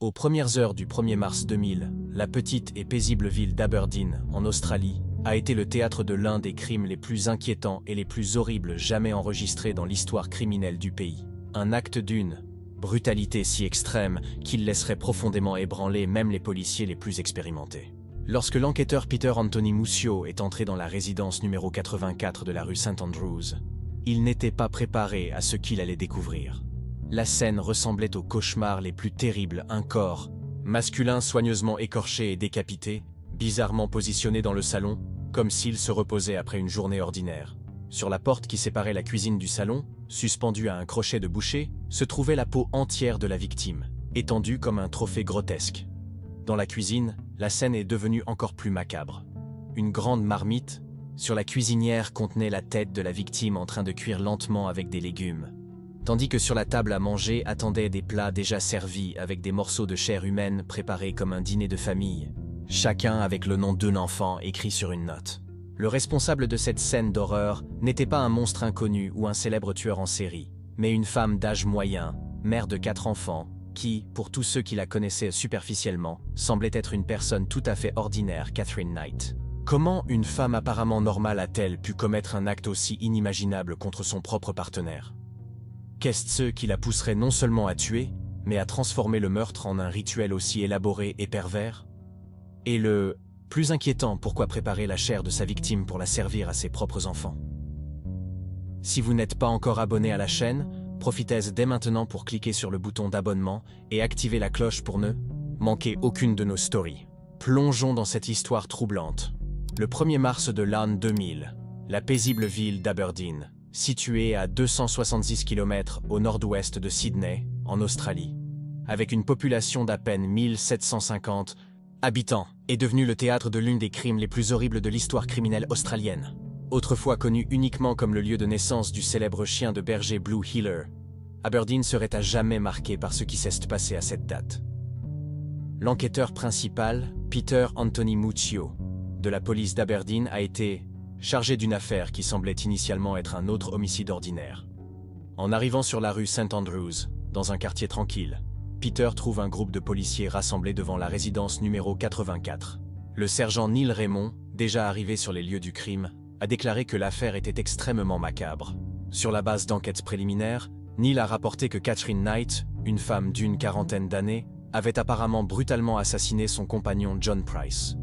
Aux premières heures du 1er mars 2000, la petite et paisible ville d'Aberdeen, en Australie, a été le théâtre de l'un des crimes les plus inquiétants et les plus horribles jamais enregistrés dans l'histoire criminelle du pays. Un acte d'une brutalité si extrême qu'il laisserait profondément ébranler même les policiers les plus expérimentés. Lorsque l'enquêteur Peter Anthony Muscio est entré dans la résidence numéro 84 de la rue St Andrews, il n'était pas préparé à ce qu'il allait découvrir. La scène ressemblait aux cauchemars les plus terribles. Un corps masculin soigneusement écorché et décapité, bizarrement positionné dans le salon, comme s'il se reposait après une journée ordinaire. Sur la porte qui séparait la cuisine du salon, suspendue à un crochet de boucher, se trouvait la peau entière de la victime, étendue comme un trophée grotesque. Dans la cuisine, la scène est devenue encore plus macabre. Une grande marmite, sur la cuisinière, contenait la tête de la victime en train de cuire lentement avec des légumes, tandis que sur la table à manger attendaient des plats déjà servis avec des morceaux de chair humaine préparés comme un dîner de famille, chacun avec le nom d'un enfant écrit sur une note. Le responsable de cette scène d'horreur n'était pas un monstre inconnu ou un célèbre tueur en série, mais une femme d'âge moyen, mère de 4 enfants, qui, pour tous ceux qui la connaissaient superficiellement, semblait être une personne tout à fait ordinaire, Catherine Knight. Comment une femme apparemment normale a-t-elle pu commettre un acte aussi inimaginable contre son propre partenaire? Qu'est-ce ce qui la pousserait non seulement à tuer, mais à transformer le meurtre en un rituel aussi élaboré et pervers? Et le plus inquiétant, pourquoi préparer la chair de sa victime pour la servir à ses propres enfants? Si vous n'êtes pas encore abonné à la chaîne, profitez dès maintenant pour cliquer sur le bouton d'abonnement et activer la cloche pour ne manquer aucune de nos stories. Plongeons dans cette histoire troublante. Le 1er mars de l'an 2000, la paisible ville d'Aberdeen, située à 270 km au nord-ouest de Sydney, en Australie, avec une population d'à peine 1750 habitants, est devenue le théâtre de l'une des crimes les plus horribles de l'histoire criminelle australienne. Autrefois connu uniquement comme le lieu de naissance du célèbre chien de berger Blue Heeler, Aberdeen serait à jamais marqué par ce qui s'est passé à cette date. L'enquêteur principal, Peter Anthony Muscio, de la police d'Aberdeen, a été chargé d'une affaire qui semblait initialement être un autre homicide ordinaire. En arrivant sur la rue St Andrews, dans un quartier tranquille, Peter trouve un groupe de policiers rassemblés devant la résidence numéro 84. Le sergent Neil Raymond, déjà arrivé sur les lieux du crime, a déclaré que l'affaire était extrêmement macabre. Sur la base d'enquêtes préliminaires, Neil a rapporté que Catherine Knight, une femme d'une quarantaine d'années, avait apparemment brutalement assassiné son compagnon John Price.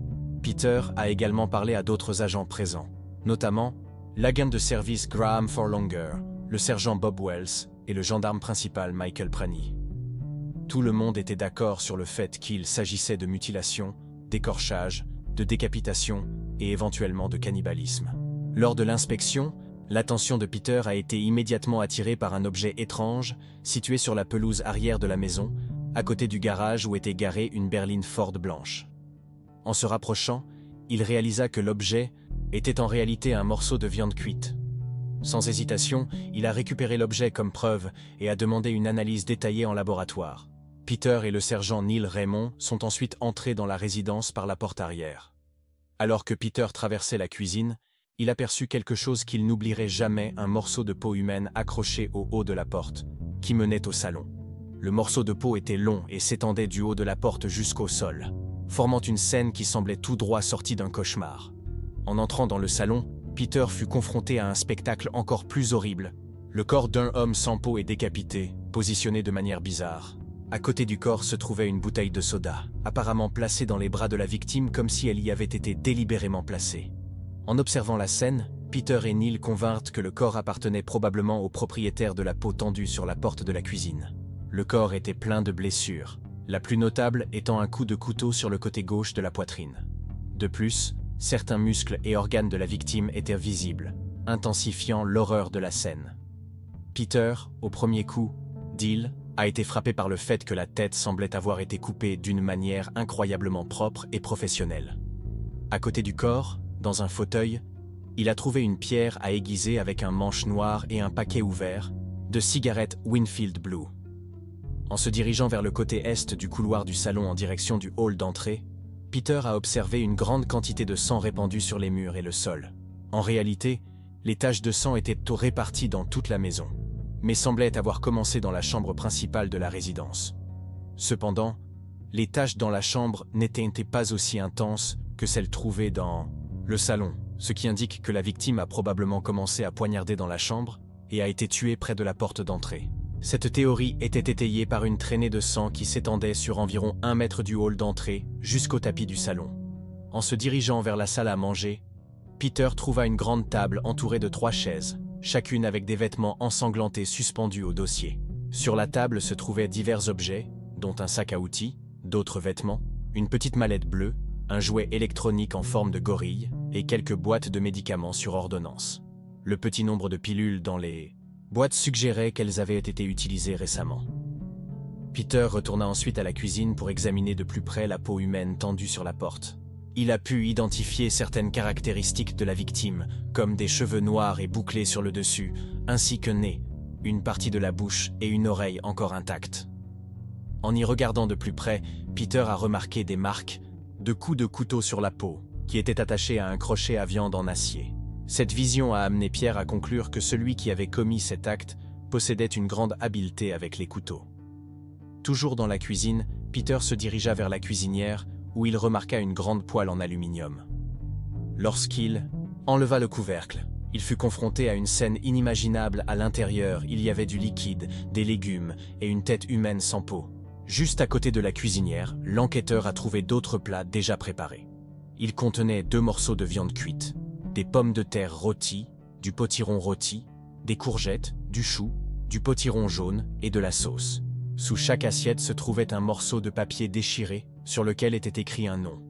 Peter a également parlé à d'autres agents présents, notamment l'agent de service Graham Forlonger, le sergent Bob Wells et le gendarme principal Michael Pranny. Tout le monde était d'accord sur le fait qu'il s'agissait de mutilation, d'écorchage, de décapitation et éventuellement de cannibalisme. Lors de l'inspection, l'attention de Peter a été immédiatement attirée par un objet étrange situé sur la pelouse arrière de la maison, à côté du garage où était garée une berline Ford blanche. En se rapprochant, il réalisa que l'objet était en réalité un morceau de viande cuite. Sans hésitation, il a récupéré l'objet comme preuve et a demandé une analyse détaillée en laboratoire. Peter et le sergent Neil Raymond sont ensuite entrés dans la résidence par la porte arrière. Alors que Peter traversait la cuisine, il aperçut quelque chose qu'il n'oublierait jamais, un morceau de peau humaine accroché au haut de la porte, qui menait au salon. Le morceau de peau était long et s'étendait du haut de la porte jusqu'au sol, formant une scène qui semblait tout droit sortie d'un cauchemar. En entrant dans le salon, Peter fut confronté à un spectacle encore plus horrible. Le corps d'un homme sans peau et décapité, positionné de manière bizarre. À côté du corps se trouvait une bouteille de soda, apparemment placée dans les bras de la victime comme si elle y avait été délibérément placée. En observant la scène, Peter et Neil convinrent que le corps appartenait probablement au propriétaire de la peau tendue sur la porte de la cuisine. Le corps était plein de blessures, la plus notable étant un coup de couteau sur le côté gauche de la poitrine. De plus, certains muscles et organes de la victime étaient visibles, intensifiant l'horreur de la scène. Peter, au premier coup, deal, a été frappé par le fait que la tête semblait avoir été coupée d'une manière incroyablement propre et professionnelle. À côté du corps, dans un fauteuil, il a trouvé une pierre à aiguiser avec un manche noir et un paquet ouvert de cigarettes Winfield Blue. En se dirigeant vers le côté est du couloir du salon en direction du hall d'entrée, Peter a observé une grande quantité de sang répandu sur les murs et le sol. En réalité, les taches de sang étaient réparties dans toute la maison, mais semblaient avoir commencé dans la chambre principale de la résidence. Cependant, les taches dans la chambre n'étaient pas aussi intenses que celles trouvées dans le salon, ce qui indique que la victime a probablement commencé à poignarder dans la chambre et a été tuée près de la porte d'entrée. Cette théorie était étayée par une traînée de sang qui s'étendait sur environ 1 mètre du hall d'entrée jusqu'au tapis du salon. En se dirigeant vers la salle à manger, Peter trouva une grande table entourée de 3 chaises, chacune avec des vêtements ensanglantés suspendus au dossier. Sur la table se trouvaient divers objets, dont un sac à outils, d'autres vêtements, une petite mallette bleue, un jouet électronique en forme de gorille et quelques boîtes de médicaments sur ordonnance. Le petit nombre de pilules dans les boîtes suggérait qu'elles avaient été utilisées récemment. Peter retourna ensuite à la cuisine pour examiner de plus près la peau humaine tendue sur la porte. Il a pu identifier certaines caractéristiques de la victime, comme des cheveux noirs et bouclés sur le dessus, ainsi qu'un nez, une partie de la bouche et une oreille encore intactes. En y regardant de plus près, Peter a remarqué des marques de coups de couteau sur la peau, qui étaient attachés à un crochet à viande en acier. Cette vision a amené Pierre à conclure que celui qui avait commis cet acte possédait une grande habileté avec les couteaux. Toujours dans la cuisine, Peter se dirigea vers la cuisinière, où il remarqua une grande poêle en aluminium. Lorsqu'il enleva le couvercle, il fut confronté à une scène inimaginable. À l'intérieur, il y avait du liquide, des légumes et une tête humaine sans peau. Juste à côté de la cuisinière, l'enquêteur a trouvé d'autres plats déjà préparés. Ils contenaient 2 morceaux de viande cuite, des pommes de terre rôties, du potiron rôti, des courgettes, du chou, du potiron jaune et de la sauce. Sous chaque assiette se trouvait un morceau de papier déchiré sur lequel était écrit un nom.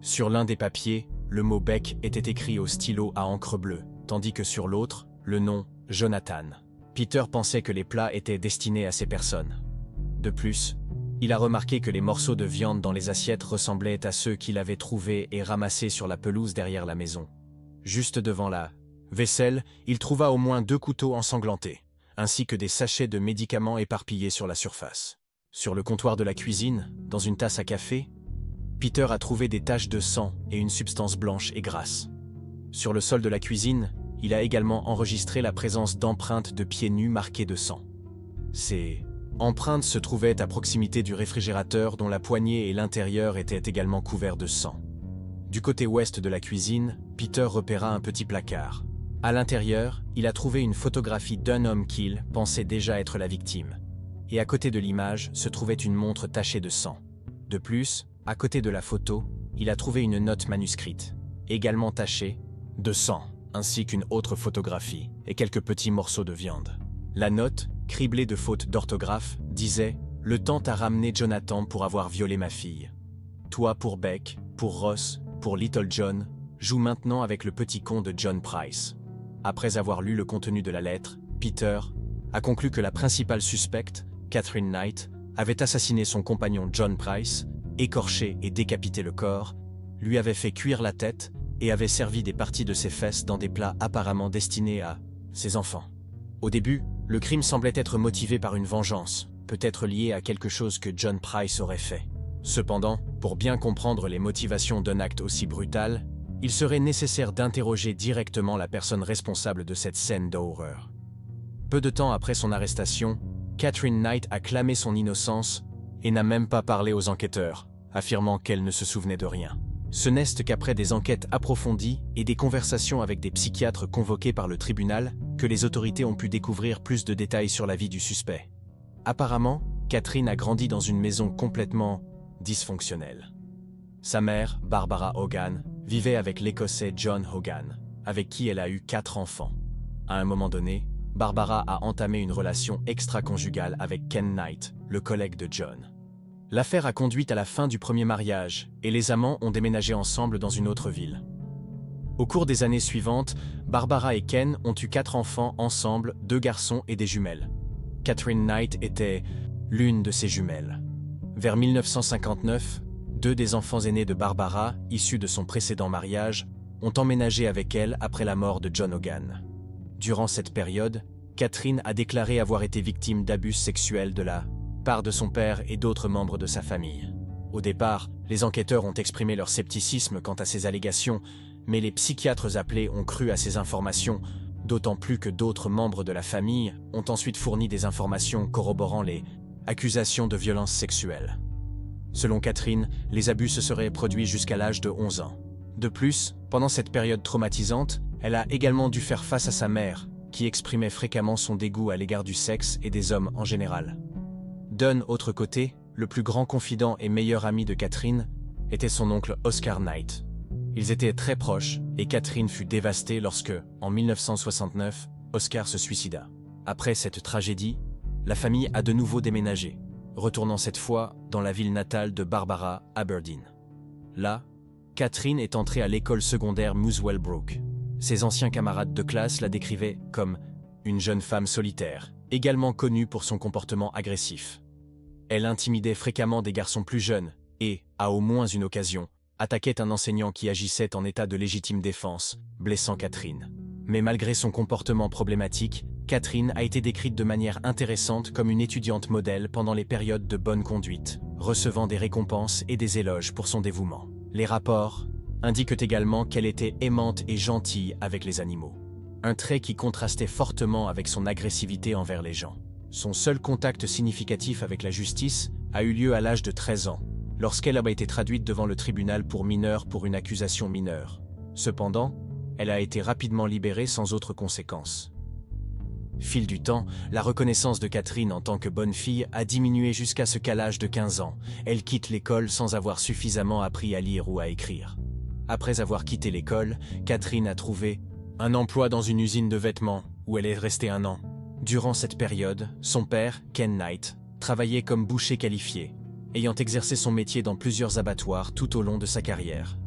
Sur l'un des papiers, le mot Beck était écrit au stylo à encre bleue, tandis que sur l'autre, le nom Jonathan. Peter pensait que les plats étaient destinés à ces personnes. De plus, il a remarqué que les morceaux de viande dans les assiettes ressemblaient à ceux qu'il avait trouvés et ramassés sur la pelouse derrière la maison. Juste devant la vaisselle, il trouva au moins 2 couteaux ensanglantés, ainsi que des sachets de médicaments éparpillés sur la surface. Sur le comptoir de la cuisine, dans une tasse à café, Peter a trouvé des taches de sang et une substance blanche et grasse. Sur le sol de la cuisine, il a également enregistré la présence d'empreintes de pieds nus marquées de sang. Ces empreintes se trouvaient à proximité du réfrigérateur dont la poignée et l'intérieur étaient également couverts de sang. Du côté ouest de la cuisine, Peter repéra un petit placard. À l'intérieur, il a trouvé une photographie d'un homme qu'il pensait déjà être la victime. Et à côté de l'image se trouvait une montre tachée de sang. De plus, à côté de la photo, il a trouvé une note manuscrite, également tachée de sang, ainsi qu'une autre photographie et quelques petits morceaux de viande. La note, criblée de fautes d'orthographe, disait « Le temps t'a ramené Jonathan pour avoir violé ma fille. Toi pour Beck, pour Ross, pour Little John, joue maintenant avec le petit con de John Price. » Après avoir lu le contenu de la lettre, Peter a conclu que la principale suspecte, Catherine Knight, avait assassiné son compagnon John Price, écorché et décapité le corps, lui avait fait cuire la tête et avait servi des parties de ses fesses dans des plats apparemment destinés à ses enfants. Au début, le crime semblait être motivé par une vengeance, peut-être liée à quelque chose que John Price aurait fait. Cependant, pour bien comprendre les motivations d'un acte aussi brutal, il serait nécessaire d'interroger directement la personne responsable de cette scène d'horreur. Peu de temps après son arrestation, Catherine Knight a clamé son innocence et n'a même pas parlé aux enquêteurs, affirmant qu'elle ne se souvenait de rien. Ce n'est qu'après des enquêtes approfondies et des conversations avec des psychiatres convoqués par le tribunal que les autorités ont pu découvrir plus de détails sur la vie du suspect. Apparemment, Catherine a grandi dans une maison complètement dysfonctionnelle. Sa mère, Barbara Hogan, vivait avec l'Écossais John Hogan, avec qui elle a eu 4 enfants. À un moment donné, Barbara a entamé une relation extra-conjugale avec Ken Knight, le collègue de John. L'affaire a conduit à la fin du premier mariage et les amants ont déménagé ensemble dans une autre ville. Au cours des années suivantes, Barbara et Ken ont eu 4 enfants ensemble, 2 garçons et des jumelles. Catherine Knight était l'une de ces jumelles. Vers 1959, 2 des enfants aînés de Barbara, issus de son précédent mariage, ont emménagé avec elle après la mort de John Hogan. Durant cette période, Catherine a déclaré avoir été victime d'abus sexuels de la part de son père et d'autres membres de sa famille. Au départ, les enquêteurs ont exprimé leur scepticisme quant à ces allégations, mais les psychiatres appelés ont cru à ces informations, d'autant plus que d'autres membres de la famille ont ensuite fourni des informations corroborant les accusations de violences sexuelles. Selon Catherine, les abus se seraient produits jusqu'à l'âge de 11 ans. De plus, pendant cette période traumatisante, elle a également dû faire face à sa mère, qui exprimait fréquemment son dégoût à l'égard du sexe et des hommes en général. D'un autre côté, le plus grand confident et meilleur ami de Catherine était son oncle Oscar Knight. Ils étaient très proches et Catherine fut dévastée lorsque, en 1969, Oscar se suicida. Après cette tragédie, la famille a de nouveau déménagé, retournant cette fois dans la ville natale de Barbara, Aberdeen. Là, Catherine est entrée à l'école secondaire Muswell Brook. Ses anciens camarades de classe la décrivaient comme une jeune femme solitaire, également connue pour son comportement agressif. Elle intimidait fréquemment des garçons plus jeunes et, à au moins une occasion, attaquait un enseignant qui agissait en état de légitime défense, blessant Catherine. Mais malgré son comportement problématique, Catherine a été décrite de manière intéressante comme une étudiante modèle pendant les périodes de bonne conduite, recevant des récompenses et des éloges pour son dévouement. Les rapports indiquent également qu'elle était aimante et gentille avec les animaux. Un trait qui contrastait fortement avec son agressivité envers les gens. Son seul contact significatif avec la justice a eu lieu à l'âge de 13 ans, lorsqu'elle a été traduite devant le tribunal pour mineurs pour une accusation mineure. Cependant, elle a été rapidement libérée sans autre conséquence. Fil du temps, la reconnaissance de Catherine en tant que bonne fille a diminué jusqu'à ce qu'à l'âge de 15 ans, elle quitte l'école sans avoir suffisamment appris à lire ou à écrire. Après avoir quitté l'école, Catherine a trouvé un emploi dans une usine de vêtements, où elle est restée 1 an. Durant cette période, son père, Ken Knight, travaillait comme boucher qualifié, ayant exercé son métier dans plusieurs abattoirs tout au long de sa carrière.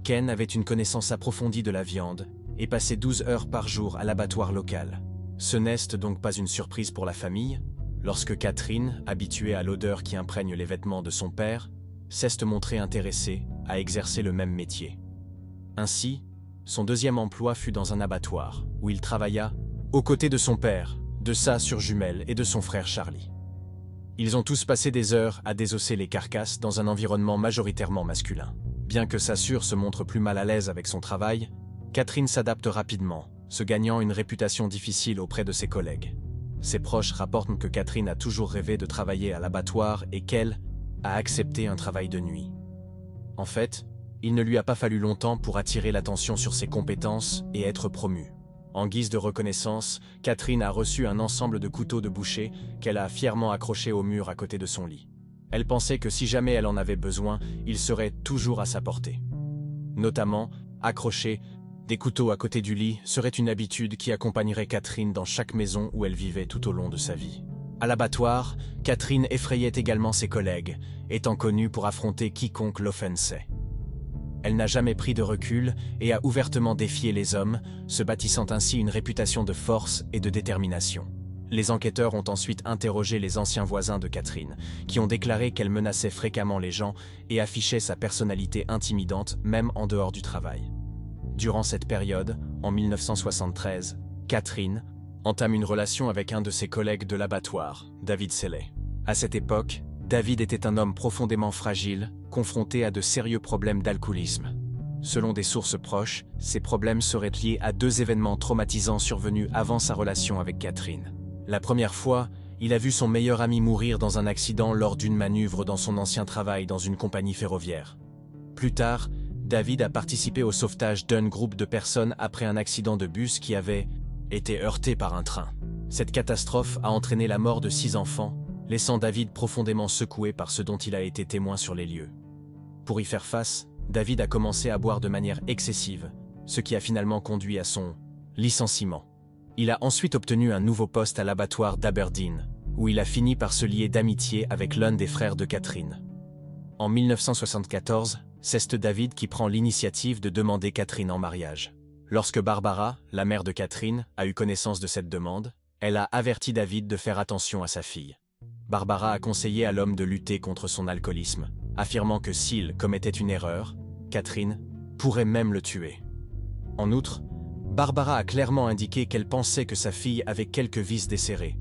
Ken avait une connaissance approfondie de la viande et passait 12 heures par jour à l'abattoir local. Ce n'est donc pas une surprise pour la famille, lorsque Catherine, habituée à l'odeur qui imprègne les vêtements de son père, cesse de montrer intéressée à exercer le même métier. Ainsi, son deuxième emploi fut dans un abattoir, où il travailla aux côtés de son père, de sa sœur jumelle et de son frère Charlie. Ils ont tous passé des heures à désosser les carcasses dans un environnement majoritairement masculin. Bien que sa sœur se montre plus mal à l'aise avec son travail, Catherine s'adapte rapidement, se gagnant une réputation difficile auprès de ses collègues. Ses proches rapportent que Catherine a toujours rêvé de travailler à l'abattoir et qu'elle a accepté un travail de nuit. En fait, il ne lui a pas fallu longtemps pour attirer l'attention sur ses compétences et être promue. En guise de reconnaissance, Catherine a reçu un ensemble de couteaux de boucher qu'elle a fièrement accrochés au mur à côté de son lit. Elle pensait que si jamais elle en avait besoin, ils seraient toujours à sa portée. Notamment, accrocher des couteaux à côté du lit serait une habitude qui accompagnerait Catherine dans chaque maison où elle vivait tout au long de sa vie. À l'abattoir, Catherine effrayait également ses collègues, étant connue pour affronter quiconque l'offensait. Elle n'a jamais pris de recul et a ouvertement défié les hommes, se bâtissant ainsi une réputation de force et de détermination. Les enquêteurs ont ensuite interrogé les anciens voisins de Catherine, qui ont déclaré qu'elle menaçait fréquemment les gens et affichait sa personnalité intimidante même en dehors du travail. Durant cette période, en 1973, Catherine entame une relation avec un de ses collègues de l'abattoir, David Selley. À cette époque, David était un homme profondément fragile, confronté à de sérieux problèmes d'alcoolisme. Selon des sources proches, ces problèmes seraient liés à 2 événements traumatisants survenus avant sa relation avec Catherine. La première fois, il a vu son meilleur ami mourir dans un accident lors d'une manœuvre dans son ancien travail dans une compagnie ferroviaire. Plus tard, David a participé au sauvetage d'un groupe de personnes après un accident de bus qui avait été heurté par un train. Cette catastrophe a entraîné la mort de 6 enfants, laissant David profondément secoué par ce dont il a été témoin sur les lieux. Pour y faire face, David a commencé à boire de manière excessive, ce qui a finalement conduit à son licenciement. Il a ensuite obtenu un nouveau poste à l'abattoir d'Aberdeen, où il a fini par se lier d'amitié avec l'un des frères de Catherine. En 1974, c'est David qui prend l'initiative de demander Catherine en mariage. Lorsque Barbara, la mère de Catherine, a eu connaissance de cette demande, elle a averti David de faire attention à sa fille. Barbara a conseillé à l'homme de lutter contre son alcoolisme, affirmant que s'il commettait une erreur, Catherine pourrait même le tuer. En outre, Barbara a clairement indiqué qu'elle pensait que sa fille avait quelques vices desserrés,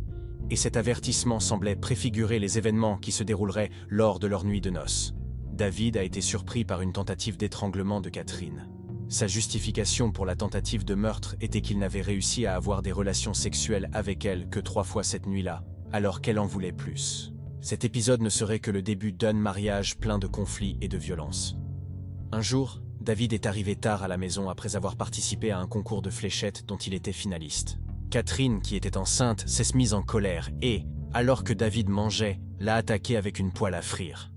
et cet avertissement semblait préfigurer les événements qui se dérouleraient lors de leur nuit de noces. David a été surpris par une tentative d'étranglement de Catherine. Sa justification pour la tentative de meurtre était qu'il n'avait réussi à avoir des relations sexuelles avec elle que 3 fois cette nuit-là, alors qu'elle en voulait plus. Cet épisode ne serait que le début d'un mariage plein de conflits et de violence. Un jour, David est arrivé tard à la maison après avoir participé à un concours de fléchettes dont il était finaliste. Catherine, qui était enceinte, s'est mise en colère et, alors que David mangeait, l'a attaqué avec une poêle à frire.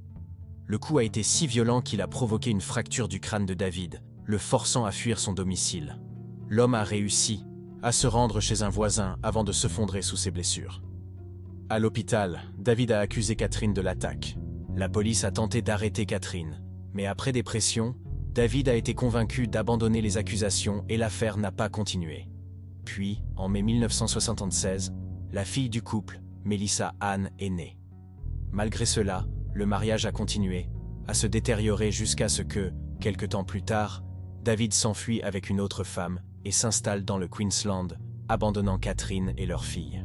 Le coup a été si violent qu'il a provoqué une fracture du crâne de David, le forçant à fuir son domicile. L'homme a réussi à se rendre chez un voisin avant de se fondrer sous ses blessures. À l'hôpital, David a accusé Catherine de l'attaque. La police a tenté d'arrêter Catherine, mais après des pressions, David a été convaincu d'abandonner les accusations et l'affaire n'a pas continué. Puis, en mai 1976, la fille du couple, Melissa Ann, est née. Malgré cela, le mariage a continué, à se détériorer jusqu'à ce que, quelque temps plus tard, David s'enfuit avec une autre femme et s'installe dans le Queensland, abandonnant Catherine et leur fille.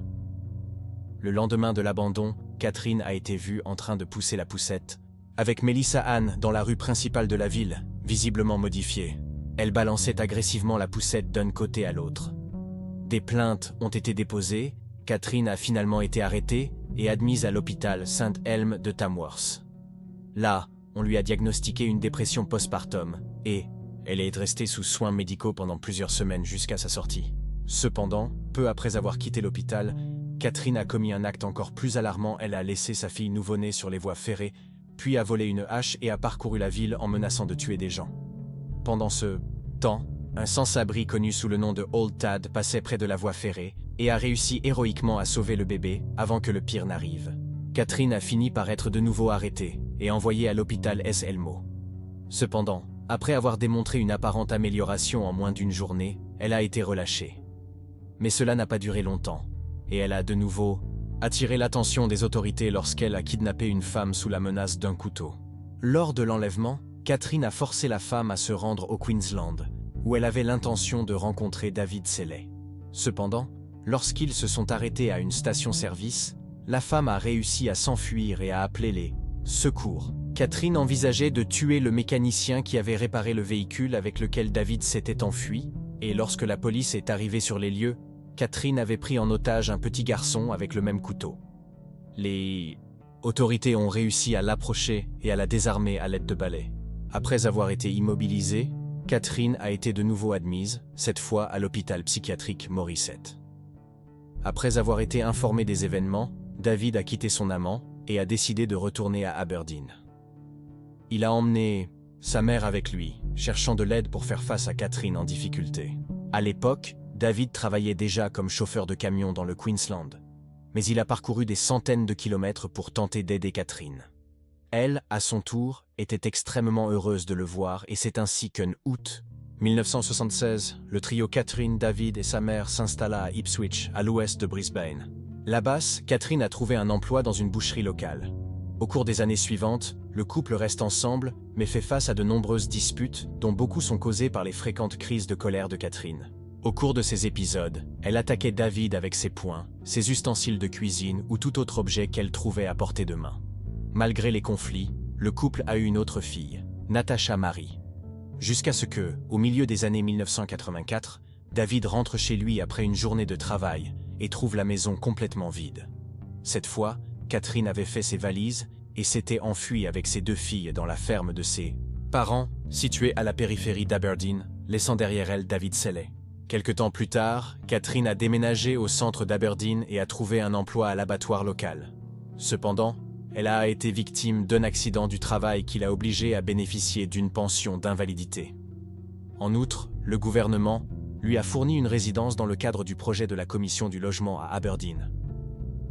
Le lendemain de l'abandon, Catherine a été vue en train de pousser la poussette, avec Melissa Ann dans la rue principale de la ville, visiblement modifiée. Elle balançait agressivement la poussette d'un côté à l'autre. Des plaintes ont été déposées, Catherine a finalement été arrêtée et admise à l'hôpital St. Helm de Tamworth. Là, on lui a diagnostiqué une dépression postpartum et elle est restée sous soins médicaux pendant plusieurs semaines jusqu'à sa sortie. Cependant, peu après avoir quitté l'hôpital, Catherine a commis un acte encore plus alarmant. Elle a laissé sa fille nouveau-née sur les voies ferrées, puis a volé une hache et a parcouru la ville en menaçant de tuer des gens. Pendant ce temps, un sans-abri connu sous le nom de Old Tad passait près de la voie ferrée et a réussi héroïquement à sauver le bébé avant que le pire n'arrive. Catherine a fini par être de nouveau arrêtée et envoyée à l'hôpital S. Elmo. Cependant, après avoir démontré une apparente amélioration en moins d'une journée, elle a été relâchée. Mais cela n'a pas duré longtemps, et elle a de nouveau attiré l'attention des autorités lorsqu'elle a kidnappé une femme sous la menace d'un couteau. Lors de l'enlèvement, Catherine a forcé la femme à se rendre au Queensland, où elle avait l'intention de rencontrer David Selley. Cependant, lorsqu'ils se sont arrêtés à une station-service, la femme a réussi à s'enfuir et a appelé les secours. Catherine envisageait de tuer le mécanicien qui avait réparé le véhicule avec lequel David s'était enfui, et lorsque la police est arrivée sur les lieux, Catherine avait pris en otage un petit garçon avec le même couteau. Les autorités ont réussi à l'approcher et à la désarmer à l'aide de balais. Après avoir été immobilisée, Catherine a été de nouveau admise, cette fois à l'hôpital psychiatrique Morissette. Après avoir été informé des événements, David a quitté son amant et a décidé de retourner à Aberdeen. Il a emmené sa mère avec lui, cherchant de l'aide pour faire face à Catherine en difficulté. À l'époque, David travaillait déjà comme chauffeur de camion dans le Queensland, mais il a parcouru des centaines de kilomètres pour tenter d'aider Catherine. Elle, à son tour, était extrêmement heureuse de le voir et c'est ainsi qu'en août 1976, le trio Catherine, David et sa mère s'installa à Ipswich, à l'ouest de Brisbane. Là-bas, Catherine a trouvé un emploi dans une boucherie locale. Au cours des années suivantes, le couple reste ensemble, mais fait face à de nombreuses disputes, dont beaucoup sont causées par les fréquentes crises de colère de Catherine. Au cours de ces épisodes, elle attaquait David avec ses poings, ses ustensiles de cuisine ou tout autre objet qu'elle trouvait à portée de main. Malgré les conflits, le couple a eu une autre fille, Natasha Marie. Jusqu'à ce que, au milieu des années 1984, David rentre chez lui après une journée de travail et trouve la maison complètement vide. Cette fois, Catherine avait fait ses valises et s'était enfuie avec ses 2 filles dans la ferme de ses parents, située à la périphérie d'Aberdeen, laissant derrière elle David Selley. Quelque temps plus tard, Catherine a déménagé au centre d'Aberdeen et a trouvé un emploi à l'abattoir local. Cependant, elle a été victime d'un accident du travail qui l'a obligée à bénéficier d'une pension d'invalidité. En outre, le gouvernement lui a fourni une résidence dans le cadre du projet de la commission du logement à Aberdeen.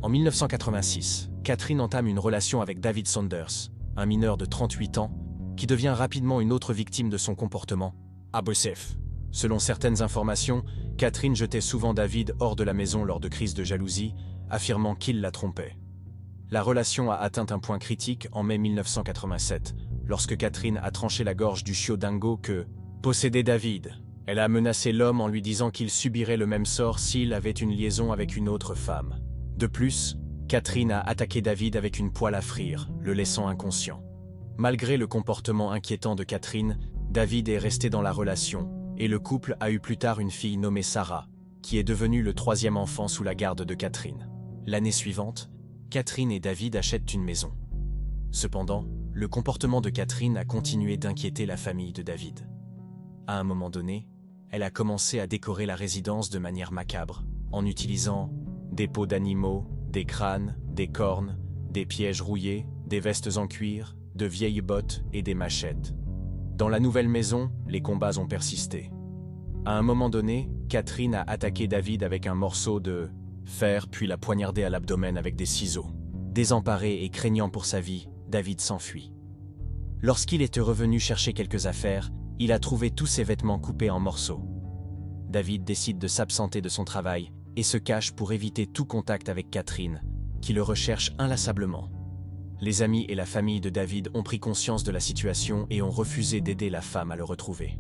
En 1986, Catherine entame une relation avec David Saunders, un mineur de 38 ans, qui devient rapidement une autre victime de son comportement abusif. Selon certaines informations, Catherine jetait souvent David hors de la maison lors de crises de jalousie, affirmant qu'il la trompait. La relation a atteint un point critique en mai 1987, lorsque Catherine a tranché la gorge du chiot dingo que possédait David. Elle a menacé l'homme en lui disant qu'il subirait le même sort s'il avait une liaison avec une autre femme. De plus, Catherine a attaqué David avec une poêle à frire, le laissant inconscient. Malgré le comportement inquiétant de Catherine, David est resté dans la relation, et le couple a eu plus tard une fille nommée Sarah, qui est devenue le 3e enfant sous la garde de Catherine. L'année suivante, Catherine et David achètent une maison. Cependant, le comportement de Catherine a continué d'inquiéter la famille de David. À un moment donné, elle a commencé à décorer la résidence de manière macabre, en utilisant des peaux d'animaux, des crânes, des cornes, des pièges rouillés, des vestes en cuir, de vieilles bottes et des machettes. Dans la nouvelle maison, les combats ont persisté. À un moment donné, Catherine a attaqué David avec un morceau de fer puis l'a poignardé à l'abdomen avec des ciseaux. Désemparé et craignant pour sa vie, David s'enfuit. Lorsqu'il était revenu chercher quelques affaires, il a trouvé tous ses vêtements coupés en morceaux. David décide de s'absenter de son travail et se cache pour éviter tout contact avec Catherine, qui le recherche inlassablement. Les amis et la famille de David ont pris conscience de la situation et ont refusé d'aider la femme à le retrouver.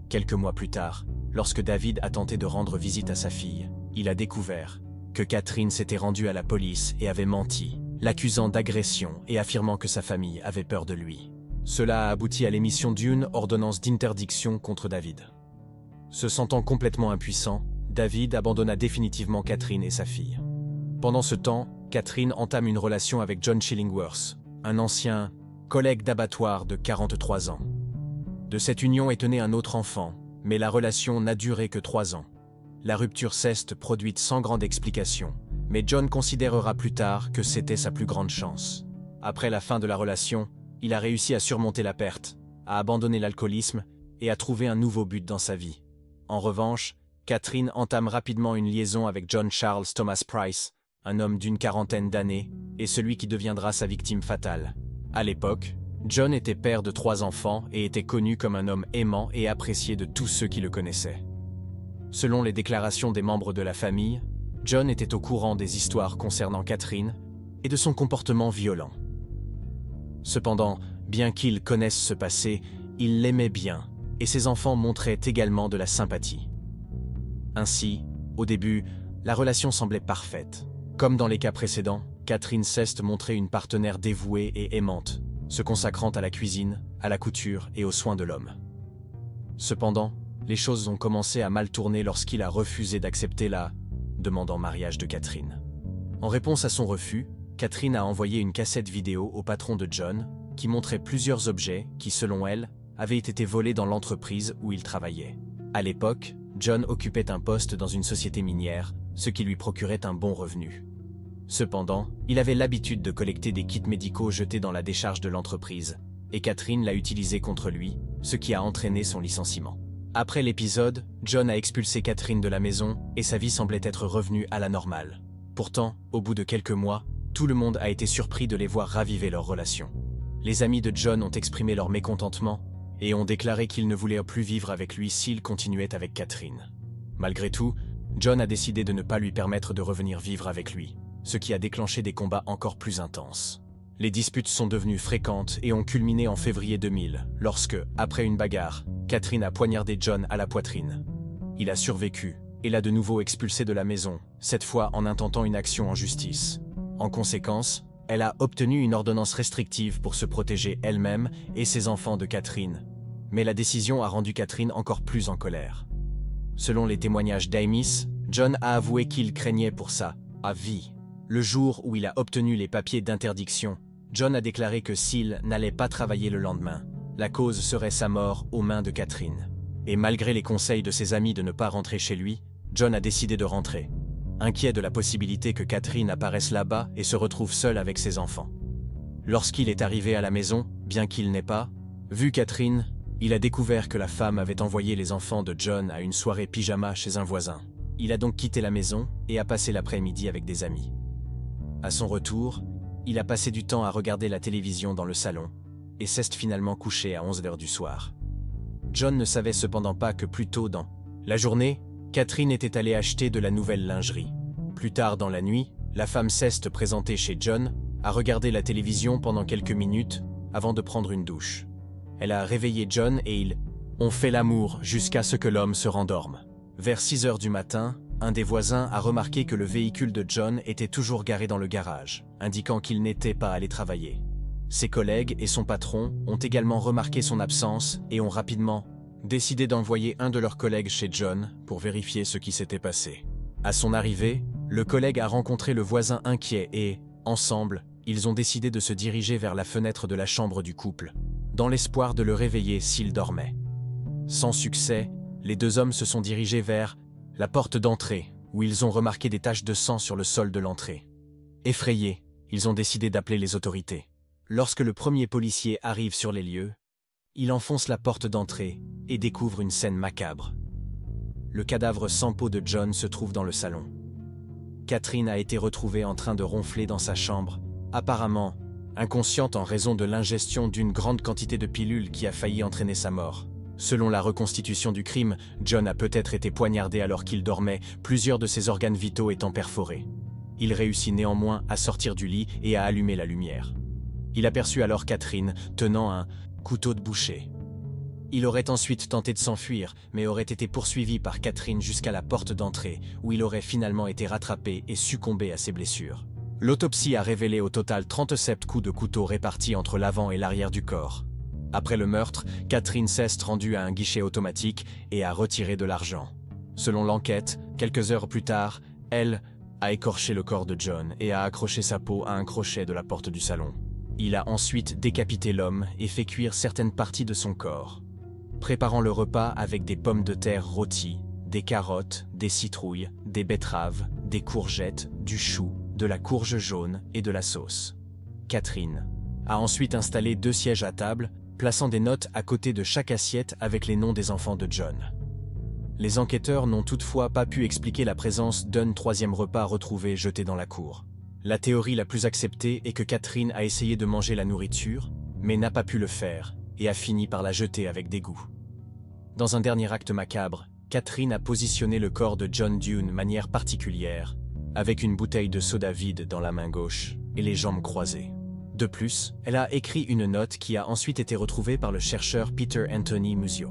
Quelques mois plus tard, lorsque David a tenté de rendre visite à sa fille, il a découvert que Catherine s'était rendue à la police et avait menti, l'accusant d'agression et affirmant que sa famille avait peur de lui. Cela a abouti à l'émission d'une ordonnance d'interdiction contre David. Se sentant complètement impuissant, David abandonna définitivement Catherine et sa fille. Pendant ce temps, Catherine entame une relation avec John Chillingworth, un ancien collègue d'abattoir de 43 ans. De cette union est né un autre enfant, mais la relation n'a duré que 3 ans. La rupture s'est produite sans grande explication, mais John considérera plus tard que c'était sa plus grande chance. Après la fin de la relation, il a réussi à surmonter la perte, à abandonner l'alcoolisme et à trouver un nouveau but dans sa vie. En revanche, Catherine entame rapidement une liaison avec John Charles Thomas Price, un homme d'une quarantaine d'années, et celui qui deviendra sa victime fatale. À l'époque, John était père de 3 enfants et était connu comme un homme aimant et apprécié de tous ceux qui le connaissaient. Selon les déclarations des membres de la famille, John était au courant des histoires concernant Catherine et de son comportement violent. Cependant, bien qu'il connaisse ce passé, il l'aimait bien, et ses enfants montraient également de la sympathie. Ainsi, au début, la relation semblait parfaite. Comme dans les cas précédents, Catherine Ceste montrait une partenaire dévouée et aimante, se consacrant à la cuisine, à la couture et aux soins de l'homme. Cependant, les choses ont commencé à mal tourner lorsqu'il a refusé d'accepter la demande en mariage de Catherine. En réponse à son refus, Catherine a envoyé une cassette vidéo au patron de John, qui montrait plusieurs objets qui, selon elle, avaient été volés dans l'entreprise où il travaillait. À l'époque, John occupait un poste dans une société minière, ce qui lui procurait un bon revenu. Cependant, il avait l'habitude de collecter des kits médicaux jetés dans la décharge de l'entreprise, et Catherine l'a utilisé contre lui, ce qui a entraîné son licenciement. Après l'épisode, John a expulsé Catherine de la maison et sa vie semblait être revenue à la normale. Pourtant, au bout de quelques mois, tout le monde a été surpris de les voir raviver leur relation. Les amis de John ont exprimé leur mécontentement et ont déclaré qu'ils ne voulaient plus vivre avec lui s'il continuait avec Catherine. Malgré tout, John a décidé de ne pas lui permettre de revenir vivre avec lui, ce qui a déclenché des combats encore plus intenses. Les disputes sont devenues fréquentes et ont culminé en février 2000, lorsque, après une bagarre, Catherine a poignardé John à la poitrine. Il a survécu et l'a de nouveau expulsé de la maison, cette fois en intentant une action en justice. En conséquence, elle a obtenu une ordonnance restrictive pour se protéger elle-même et ses enfants de Catherine. Mais la décision a rendu Catherine encore plus en colère. Selon les témoignages d'Amis, John a avoué qu'il craignait pour sa vie. Le jour où il a obtenu les papiers d'interdiction, John a déclaré que s'il n'allait pas travailler le lendemain, la cause serait sa mort aux mains de Catherine. Et malgré les conseils de ses amis de ne pas rentrer chez lui, John a décidé de rentrer, inquiet de la possibilité que Catherine apparaisse là-bas et se retrouve seul avec ses enfants. Lorsqu'il est arrivé à la maison, bien qu'il n'ait pas vu Catherine, il a découvert que la femme avait envoyé les enfants de John à une soirée pyjama chez un voisin. Il a donc quitté la maison et a passé l'après-midi avec des amis. À son retour, il a passé du temps à regarder la télévision dans le salon et s'est finalement couché à 11h du soir. John ne savait cependant pas que plus tôt dans la journée, Catherine était allée acheter de la nouvelle lingerie. Plus tard dans la nuit, la femme s'est présentée chez John, a regardé la télévision pendant quelques minutes avant de prendre une douche. Elle a réveillé John et ils ont fait l'amour jusqu'à ce que l'homme se rendorme. Vers 6h du matin, un des voisins a remarqué que le véhicule de John était toujours garé dans le garage, indiquant qu'il n'était pas allé travailler. Ses collègues et son patron ont également remarqué son absence et ont rapidement décidé d'envoyer un de leurs collègues chez John pour vérifier ce qui s'était passé. À son arrivée, le collègue a rencontré le voisin inquiet et Ensemble, ils ont décidé de se diriger vers la fenêtre de la chambre du couple, dans l'espoir de le réveiller s'il dormait. Sans succès, les deux hommes se sont dirigés vers la porte d'entrée, où ils ont remarqué des taches de sang sur le sol de l'entrée. Effrayés, ils ont décidé d'appeler les autorités. Lorsque le premier policier arrive sur les lieux, il enfonce la porte d'entrée et découvre une scène macabre. Le cadavre sans peau de John se trouve dans le salon. Catherine a été retrouvée en train de ronfler dans sa chambre, apparemment inconsciente en raison de l'ingestion d'une grande quantité de pilules qui a failli entraîner sa mort. Selon la reconstitution du crime, John a peut-être été poignardé alors qu'il dormait, plusieurs de ses organes vitaux étant perforés. Il réussit néanmoins à sortir du lit et à allumer la lumière. Il aperçut alors Catherine tenant un couteau de boucher. Il aurait ensuite tenté de s'enfuir, mais aurait été poursuivi par Catherine jusqu'à la porte d'entrée, où il aurait finalement été rattrapé et succombé à ses blessures. L'autopsie a révélé au total 37 coups de couteau répartis entre l'avant et l'arrière du corps. Après le meurtre, Catherine s'est rendue à un guichet automatique et a retiré de l'argent. Selon l'enquête, quelques heures plus tard, elle a écorché le corps de John et a accroché sa peau à un crochet de la porte du salon. Il a ensuite décapité l'homme et fait cuire certaines parties de son corps, préparant le repas avec des pommes de terre rôties, des carottes, des citrouilles, des betteraves, des courgettes, du chou, de la courge jaune et de la sauce. Catherine a ensuite installé 2 sièges à table, plaçant des notes à côté de chaque assiette avec les noms des enfants de John. Les enquêteurs n'ont toutefois pas pu expliquer la présence d'un 3e repas retrouvé jeté dans la cour. La théorie la plus acceptée est que Catherine a essayé de manger la nourriture, mais n'a pas pu le faire, et a fini par la jeter avec dégoût. Dans un dernier acte macabre, Catherine a positionné le corps de John d'une manière particulière, avec une bouteille de soda vide dans la main gauche et les jambes croisées. De plus, elle a écrit une note qui a ensuite été retrouvée par le chercheur Peter Anthony Musio.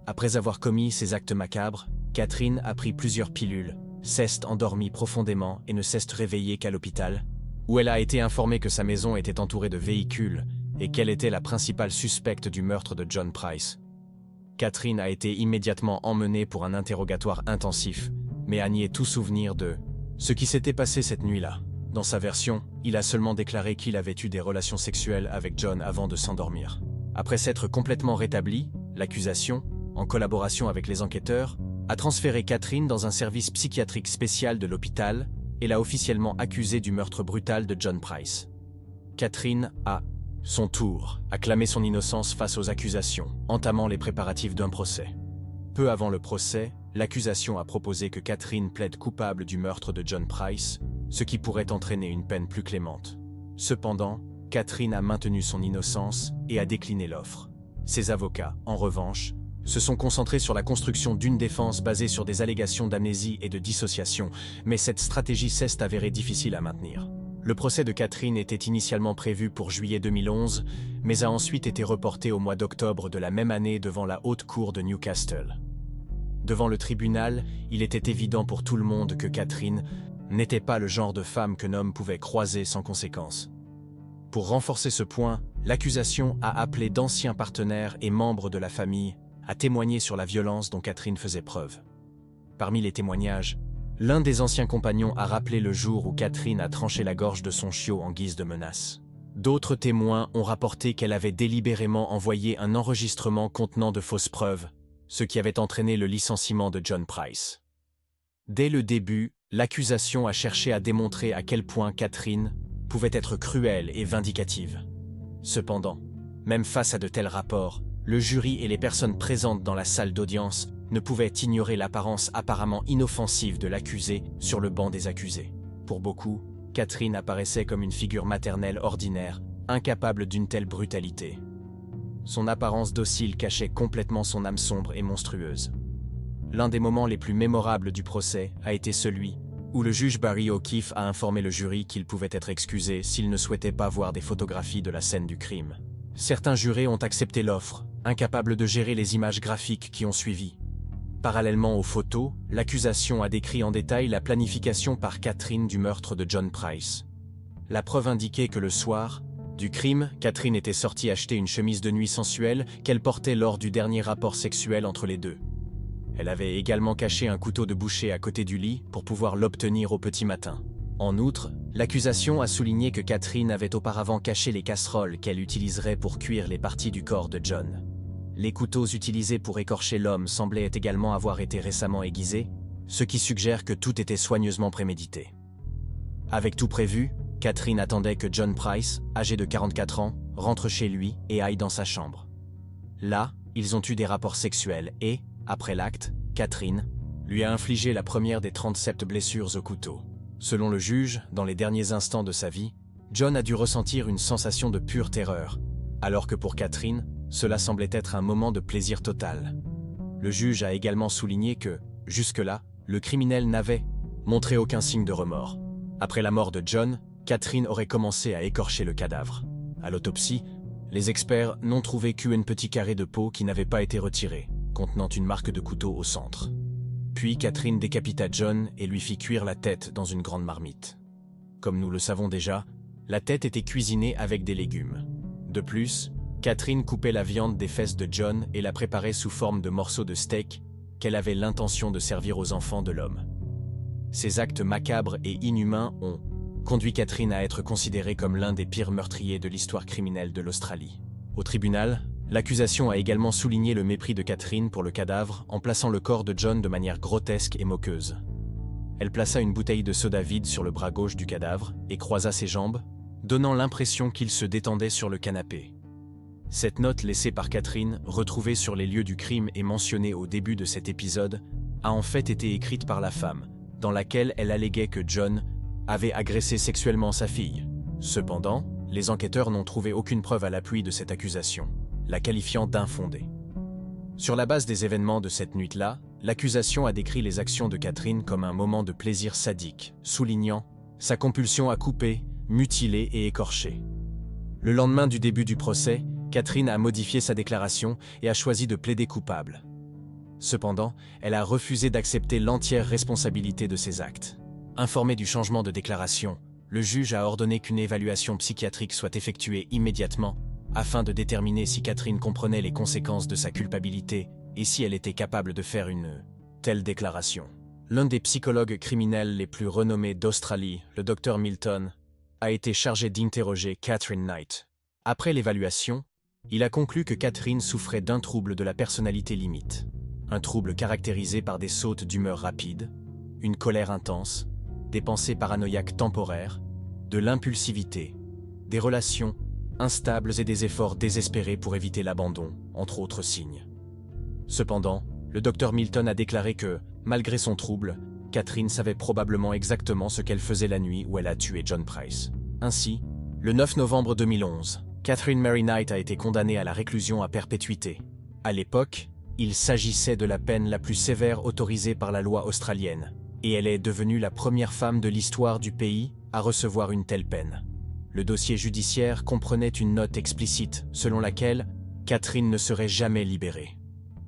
Après avoir commis ces actes macabres, Catherine a pris plusieurs pilules, s'est endormie profondément et ne s'est réveillée qu'à l'hôpital, où elle a été informée que sa maison était entourée de véhicules et qu'elle était la principale suspecte du meurtre de John Price. Catherine a été immédiatement emmenée pour un interrogatoire intensif, mais a nié tout souvenir de ce qui s'était passé cette nuit-là. Dans sa version, il a seulement déclaré qu'il avait eu des relations sexuelles avec John avant de s'endormir. Après s'être complètement rétabli, l'accusation, en collaboration avec les enquêteurs, a transféré Catherine dans un service psychiatrique spécial de l'hôpital et l'a officiellement accusée du meurtre brutal de John Price. Catherine a, son tour, acclamé son innocence face aux accusations, entamant les préparatifs d'un procès. Peu avant le procès, l'accusation a proposé que Catherine plaide coupable du meurtre de John Price, ce qui pourrait entraîner une peine plus clémente. Cependant, Catherine a maintenu son innocence et a décliné l'offre. Ses avocats, en revanche, se sont concentrés sur la construction d'une défense basée sur des allégations d'amnésie et de dissociation, mais cette stratégie s'est avérée difficile à maintenir. Le procès de Catherine était initialement prévu pour juillet 2011, mais a ensuite été reporté au mois d'octobre de la même année devant la Haute Cour de Newcastle. Devant le tribunal, il était évident pour tout le monde que Catherine n'était pas le genre de femme qu'un homme pouvait croiser sans conséquence. Pour renforcer ce point, l'accusation a appelé d'anciens partenaires et membres de la famille à témoigner sur la violence dont Catherine faisait preuve. Parmi les témoignages, l'un des anciens compagnons a rappelé le jour où Catherine a tranché la gorge de son chiot en guise de menace. D'autres témoins ont rapporté qu'elle avait délibérément envoyé un enregistrement contenant de fausses preuves, ce qui avait entraîné le licenciement de John Price. Dès le début, l'accusation a cherché à démontrer à quel point Catherine pouvait être cruelle et vindicative. Cependant, même face à de tels rapports, le jury et les personnes présentes dans la salle d'audience ne pouvaient ignorer l'apparence apparemment inoffensive de l'accusé sur le banc des accusés. Pour beaucoup, Catherine apparaissait comme une figure maternelle ordinaire, incapable d'une telle brutalité. Son apparence docile cachait complètement son âme sombre et monstrueuse. L'un des moments les plus mémorables du procès a été celui où le juge Barry O'Keefe a informé le jury qu'il pouvait être excusé s'il ne souhaitait pas voir des photographies de la scène du crime. Certains jurés ont accepté l'offre, incapables de gérer les images graphiques qui ont suivi. Parallèlement aux photos, l'accusation a décrit en détail la planification par Catherine du meurtre de John Price. La preuve indiquait que le soir du crime, Catherine était sortie acheter une chemise de nuit sensuelle qu'elle portait lors du dernier rapport sexuel entre les deux. Elle avait également caché un couteau de boucher à côté du lit pour pouvoir l'obtenir au petit matin. En outre, l'accusation a souligné que Catherine avait auparavant caché les casseroles qu'elle utiliserait pour cuire les parties du corps de John. Les couteaux utilisés pour écorcher l'homme semblaient également avoir été récemment aiguisés, ce qui suggère que tout était soigneusement prémédité. Avec tout prévu, Catherine attendait que John Price, âgé de 44 ans, rentre chez lui et aille dans sa chambre. Là, ils ont eu des rapports sexuels et, après l'acte, Catherine lui a infligé la première des 37 blessures au couteau. Selon le juge, dans les derniers instants de sa vie, John a dû ressentir une sensation de pure terreur, alors que pour Catherine, cela semblait être un moment de plaisir total. Le juge a également souligné que, jusque-là, le criminel n'avait montré aucun signe de remords. Après la mort de John, Catherine aurait commencé à écorcher le cadavre. À l'autopsie, les experts n'ont trouvé qu'un petit carré de peau qui n'avait pas été retiré, contenant une marque de couteau au centre. Puis Catherine décapita John et lui fit cuire la tête dans une grande marmite. Comme nous le savons déjà, la tête était cuisinée avec des légumes. De plus, Catherine coupait la viande des fesses de John et la préparait sous forme de morceaux de steak qu'elle avait l'intention de servir aux enfants de l'homme. Ces actes macabres et inhumains ont conduit Catherine à être considérée comme l'un des pires meurtriers de l'histoire criminelle de l'Australie. Au tribunal, l'accusation a également souligné le mépris de Catherine pour le cadavre en plaçant le corps de John de manière grotesque et moqueuse. Elle plaça une bouteille de soda vide sur le bras gauche du cadavre et croisa ses jambes, donnant l'impression qu'il se détendait sur le canapé. Cette note laissée par Catherine, retrouvée sur les lieux du crime et mentionnée au début de cet épisode, a en fait été écrite par la femme, dans laquelle elle alléguait que John avait agressé sexuellement sa fille. Cependant, les enquêteurs n'ont trouvé aucune preuve à l'appui de cette accusation, la qualifiant d'infondée. Sur la base des événements de cette nuit-là, l'accusation a décrit les actions de Catherine comme un moment de plaisir sadique, soulignant sa compulsion à couper, mutiler et écorcher. Le lendemain du début du procès, Catherine a modifié sa déclaration et a choisi de plaider coupable. Cependant, elle a refusé d'accepter l'entière responsabilité de ses actes. Informé du changement de déclaration, le juge a ordonné qu'une évaluation psychiatrique soit effectuée immédiatement afin de déterminer si Catherine comprenait les conséquences de sa culpabilité et si elle était capable de faire une telle déclaration. L'un des psychologues criminels les plus renommés d'Australie, le Dr Milton, a été chargé d'interroger Catherine Knight. Après l'évaluation, il a conclu que Catherine souffrait d'un trouble de la personnalité limite, un trouble caractérisé par des sautes d'humeur rapides, une colère intense, des pensées paranoïaques temporaires, de l'impulsivité, des relations instables et des efforts désespérés pour éviter l'abandon, entre autres signes. Cependant, le Dr Milton a déclaré que, malgré son trouble, Catherine savait probablement exactement ce qu'elle faisait la nuit où elle a tué John Price. Ainsi, le 9 novembre 2011, Catherine Mary Knight a été condamnée à la réclusion à perpétuité. À l'époque, il s'agissait de la peine la plus sévère autorisée par la loi australienne, et elle est devenue la première femme de l'histoire du pays à recevoir une telle peine. Le dossier judiciaire comprenait une note explicite selon laquelle Catherine ne serait jamais libérée.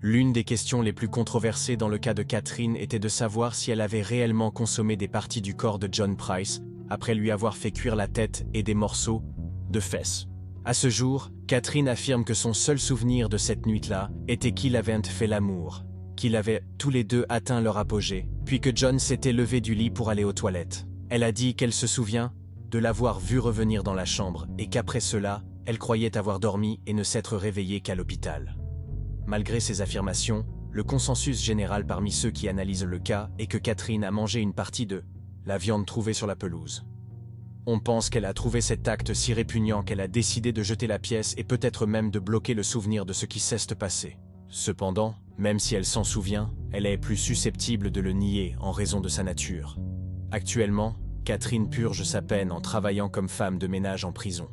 L'une des questions les plus controversées dans le cas de Catherine était de savoir si elle avait réellement consommé des parties du corps de John Price après lui avoir fait cuire la tête et des morceaux de fesses. À ce jour, Catherine affirme que son seul souvenir de cette nuit-là était qu'ils avaient fait l'amour, qu'ils avaient tous les deux atteint leur apogée, puis que John s'était levé du lit pour aller aux toilettes. Elle a dit qu'elle se souvient de l'avoir vu revenir dans la chambre et qu'après cela, elle croyait avoir dormi et ne s'être réveillée qu'à l'hôpital. Malgré ces affirmations, le consensus général parmi ceux qui analysent le cas est que Catherine a mangé une partie de la viande trouvée sur la pelouse. On pense qu'elle a trouvé cet acte si répugnant qu'elle a décidé de jeter la pièce et peut-être même de bloquer le souvenir de ce qui s'est passé. Cependant, même si elle s'en souvient, elle est plus susceptible de le nier en raison de sa nature. Actuellement, Catherine purge sa peine en travaillant comme femme de ménage en prison.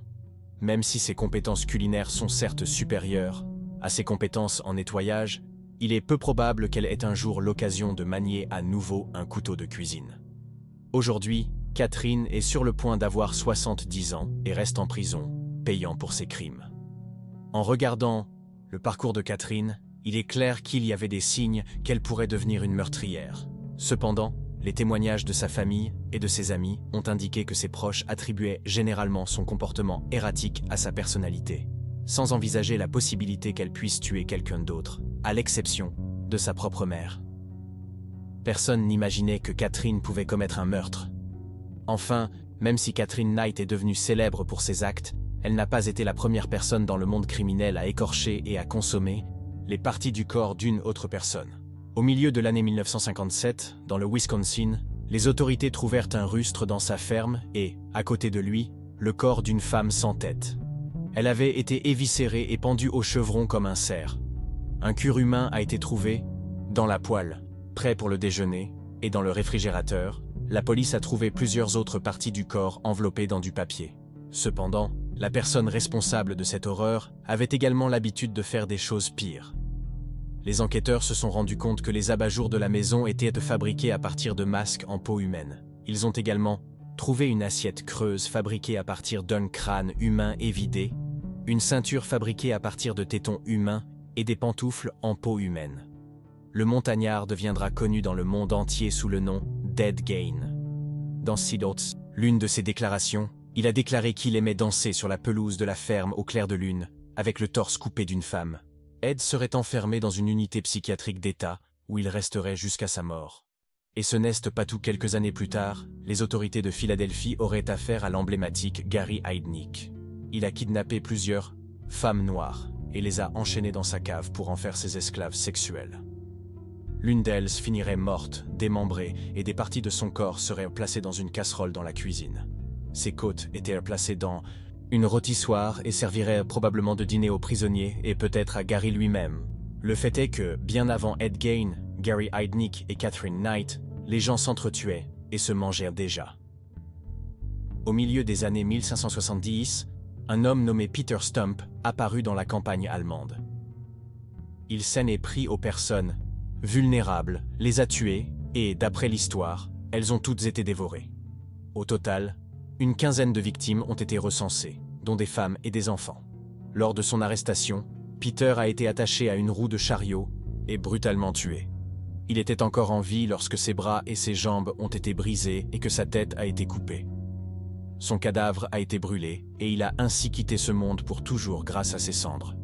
Même si ses compétences culinaires sont certes supérieures à ses compétences en nettoyage, il est peu probable qu'elle ait un jour l'occasion de manier à nouveau un couteau de cuisine. Aujourd'hui, Catherine est sur le point d'avoir 70 ans et reste en prison, payant pour ses crimes. En regardant le parcours de Catherine, il est clair qu'il y avait des signes qu'elle pourrait devenir une meurtrière. Cependant, les témoignages de sa famille et de ses amis ont indiqué que ses proches attribuaient généralement son comportement erratique à sa personnalité, sans envisager la possibilité qu'elle puisse tuer quelqu'un d'autre, à l'exception de sa propre mère. Personne n'imaginait que Catherine pouvait commettre un meurtre. Enfin, même si Catherine Knight est devenue célèbre pour ses actes, elle n'a pas été la première personne dans le monde criminel à écorcher et à consommer les parties du corps d'une autre personne. Au milieu de l'année 1957, dans le Wisconsin, les autorités trouvèrent un rustre dans sa ferme et, à côté de lui, le corps d'une femme sans tête. Elle avait été éviscérée et pendue au chevron comme un cerf. Un cure humain a été trouvé dans la poêle, prêt pour le déjeuner, et dans le réfrigérateur, la police a trouvé plusieurs autres parties du corps enveloppées dans du papier. Cependant, la personne responsable de cette horreur avait également l'habitude de faire des choses pires. Les enquêteurs se sont rendus compte que les abat-jours de la maison étaient fabriqués à partir de masques en peau humaine. Ils ont également trouvé une assiette creuse fabriquée à partir d'un crâne humain évidé, une ceinture fabriquée à partir de tétons humains et des pantoufles en peau humaine. Le montagnard deviendra connu dans le monde entier sous le nom d'Ed Gein. Dans Sea Oats, l'une de ses déclarations, il a déclaré qu'il aimait danser sur la pelouse de la ferme au clair de lune, avec le torse coupé d'une femme. Ed serait enfermé dans une unité psychiatrique d'État, où il resterait jusqu'à sa mort. Et ce n'est pas tout, quelques années plus tard, les autorités de Philadelphie auraient affaire à l'emblématique Gary Heidnik. Il a kidnappé plusieurs femmes noires et les a enchaînées dans sa cave pour en faire ses esclaves sexuels. L'une d'elles finirait morte, démembrée, et des parties de son corps seraient placées dans une casserole dans la cuisine. Ses côtes étaient placées dans une rôtissoire et serviraient probablement de dîner aux prisonniers et peut-être à Gary lui-même. Le fait est que, bien avant Ed Gein, Gary Heidnik et Catherine Knight, les gens s'entretuaient et se mangèrent déjà. Au milieu des années 1570, un homme nommé Peter Stump apparut dans la campagne allemande. Il s'en est pris aux personnes vulnérables, les a tuées et, d'après l'histoire, elles ont toutes été dévorées. Au total, une quinzaine de victimes ont été recensées, dont des femmes et des enfants. Lors de son arrestation, Peter a été attaché à une roue de chariot et brutalement tué. Il était encore en vie lorsque ses bras et ses jambes ont été brisés et que sa tête a été coupée. Son cadavre a été brûlé et il a ainsi quitté ce monde pour toujours grâce à ses cendres.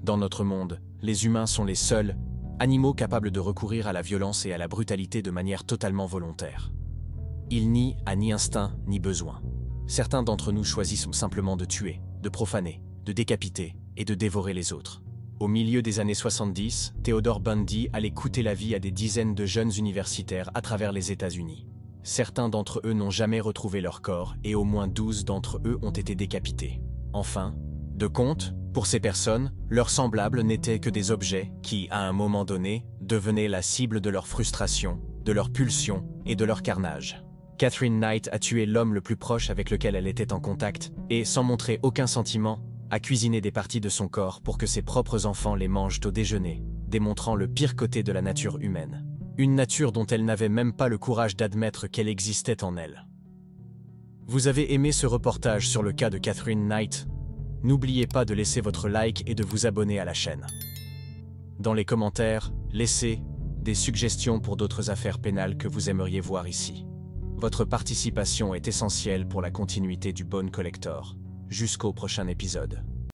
Dans notre monde, les humains sont les seuls animaux capables de recourir à la violence et à la brutalité de manière totalement volontaire. Ils n'y a ni instinct ni besoin. Certains d'entre nous choisissent simplement de tuer, de profaner, de décapiter et de dévorer les autres. Au milieu des années 70, Theodore Bundy allait coûter la vie à des dizaines de jeunes universitaires à travers les États-Unis. Certains d'entre eux n'ont jamais retrouvé leur corps et au moins 12 d'entre eux ont été décapités. Enfin, de compte, pour ces personnes, leurs semblables n'étaient que des objets qui, à un moment donné, devenaient la cible de leur frustration, de leur pulsion et de leur carnage. Catherine Knight a tué l'homme le plus proche avec lequel elle était en contact et, sans montrer aucun sentiment, a cuisiné des parties de son corps pour que ses propres enfants les mangent au déjeuner, démontrant le pire côté de la nature humaine. Une nature dont elle n'avait même pas le courage d'admettre qu'elle existait en elle. Vous avez aimé ce reportage sur le cas de Catherine Knight? N'oubliez pas de laisser votre like et de vous abonner à la chaîne. Dans les commentaires, laissez des suggestions pour d'autres affaires pénales que vous aimeriez voir ici. Votre participation est essentielle pour la continuité du Bone Collector. Jusqu'au prochain épisode.